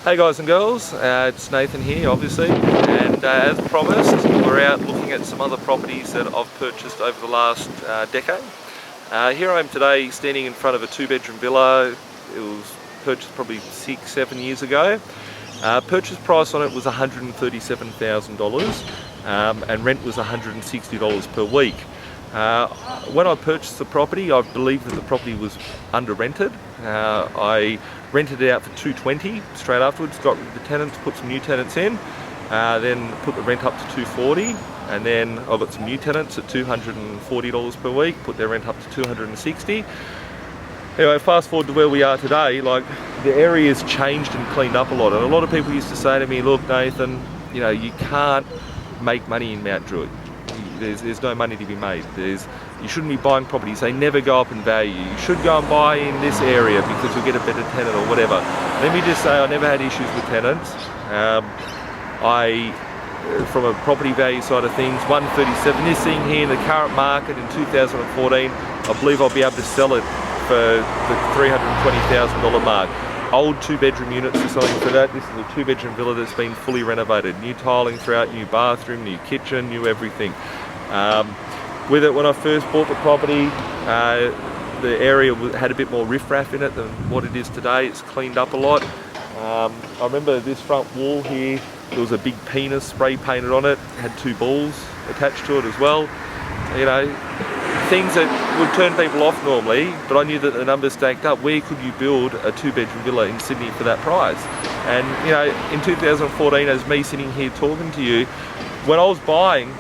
Hey guys and girls, it's Nathan here obviously, and as promised we're out looking at some other properties that I've purchased over the last decade. Here I am today standing in front of a 2-bedroom villa. It was purchased probably 6-7 years ago. Purchase price on it was $137,000 and rent was $160 per week. When I purchased the property, I believed that the property was under rented. I rented it out for $220 straight afterwards, got rid of the tenants, put some new tenants in, then put the rent up to $240, and then I got some new tenants at $240 per week, put their rent up to $260. Anyway, fast forward to where we are today, like the area's changed and cleaned up a lot, and a lot of people used to say to me, look Nathan, you know, you can't make money in Mount Druitt. There's no money to be made. You shouldn't be buying properties. They never go up in value. You should go and buy in this area because you'll get a better tenant or whatever. Let me just say I never had issues with tenants. From a property value side of things, 137, this thing here in the current market in 2014, I believe I'll be able to sell it for the $320,000 mark. Old 2-bedroom units are selling for that. This is a 2-bedroom villa that's been fully renovated. New tiling throughout, new bathroom, new kitchen, new everything. With it, when I first bought the property, the area had a bit more riffraff in it than what it is today. It's cleaned up a lot. I remember this front wall here, there was a big penis spray painted on it. It had 2 balls attached to it as well. You know, things that would turn people off normally, but I knew that the numbers stacked up. Where could you build a 2-bedroom villa in Sydney for that price? And you know, in 2014, as me sitting here talking to you, when I was buying,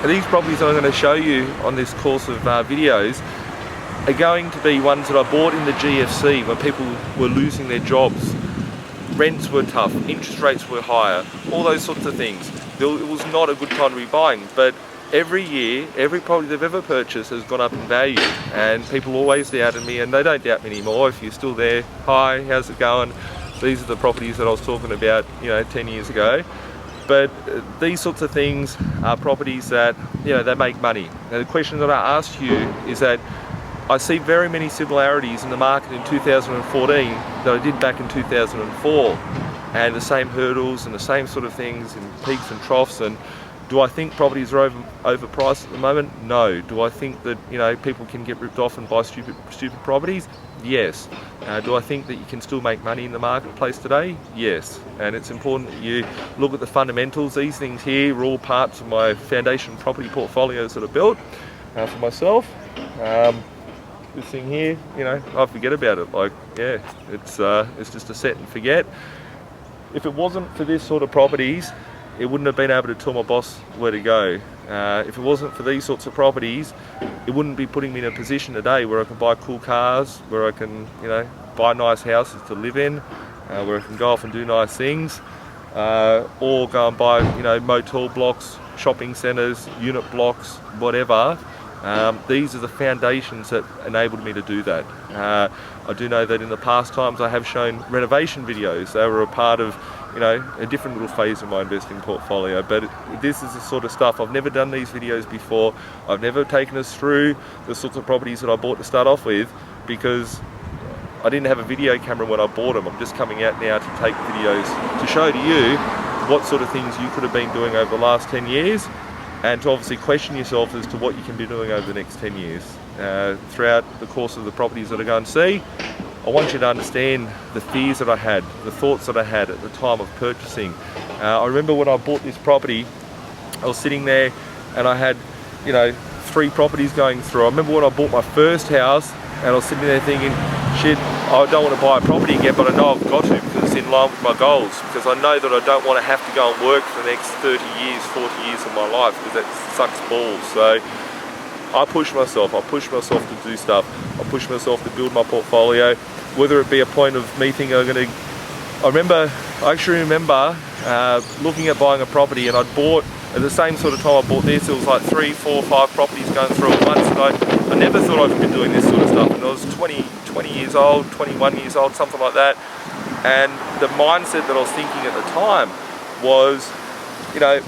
these properties that I'm going to show you on this course of videos are going to be ones that I bought in the GFC when people were losing their jobs. Rents were tough, interest rates were higher, all those sorts of things. It was not a good time to be buying, but every year, every property they've ever purchased has gone up in value, and people always doubted me, and they don't doubt me anymore. If you're still there, hi, how's it going? These are the properties that I was talking about, you know, 10 years ago. But these sorts of things are properties that, you know, they make money. Now the question that I asked you is that I see very many similarities in the market in 2014 that I did back in 2004, and the same hurdles and the same sort of things in peaks and troughs. And do I think properties are overpriced at the moment? No. Do I think that, you know, people can get ripped off and buy stupid properties? Yes. Do I think that you can still make money in the marketplace today? Yes. And it's important that you look at the fundamentals. These things here are all parts of my foundation property portfolios that I built for myself. This thing here, you know, I forget about it. Like, yeah, it's just a set and forget. If it wasn't for this sort of properties, it wouldn't have been able to tell my boss where to go. If it wasn't for these sorts of properties, it wouldn't be putting me in a position today where I can buy cool cars, where I can, you know, buy nice houses to live in, where I can go off and do nice things, or go and buy, you know, motel blocks, shopping centres, unit blocks, whatever. These are the foundations that enabled me to do that. I do know that in the past times I have shown renovation videos. They were a part of, you know, a different little phase of my investing portfolio, but this is the sort of stuff. I've never done these videos before. I've never taken us through the sorts of properties that I bought to start off with, because I didn't have a video camera when I bought them. I'm just coming out now to take videos to show to you what sort of things you could have been doing over the last 10 years, and to obviously question yourself as to what you can be doing over the next 10 years. Throughout the course of the properties that I go and see, I want you to understand the fears that I had, the thoughts that I had at the time of purchasing. I remember when I bought this property, I was sitting there and I had, you know, 3 properties going through. I remember when I bought my first house and I was sitting there thinking, shit, I don't want to buy a property again, but I know I've got to because it's in line with my goals, because I know that I don't want to have to go and work for the next 30 years, 40 years of my life, because that sucks balls. So I push myself to do stuff. I push myself to build my portfolio, whether it be a point of me thinking I actually remember looking at buying a property, and I'd bought, at the same sort of time I bought this, it was like 3, 4, 5 properties going through at once, and I never thought I'd be doing this sort of stuff. And I was 20 years old, 21 years old, something like that. And the mindset that I was thinking at the time was, you know,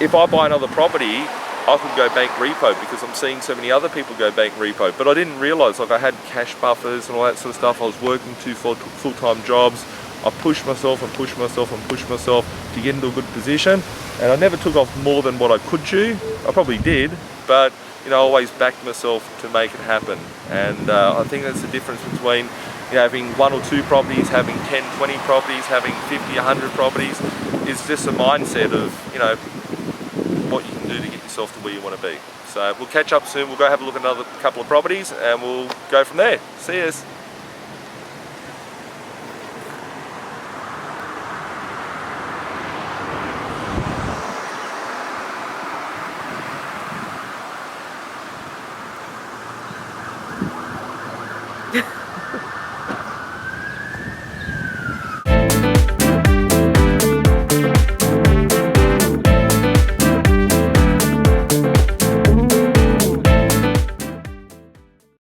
if I buy another property, I could go bank repo, because I'm seeing so many other people go bank repo. But I didn't realise, like, I had cash buffers and all that sort of stuff. I was working 2 full-time jobs. I pushed myself and pushed myself and pushed myself to get into a good position, and I never took off more than what I could chew. I probably did, but you know, I always backed myself to make it happen. And I think that's the difference between, you know, having 1 or 2 properties, having 10, 20 properties, having 50, 100 properties. It's just a mindset of, you know, what you can do to get yourself to where you want to be. So we'll catch up soon. We'll go have a look at another couple of properties and we'll go from there. See us.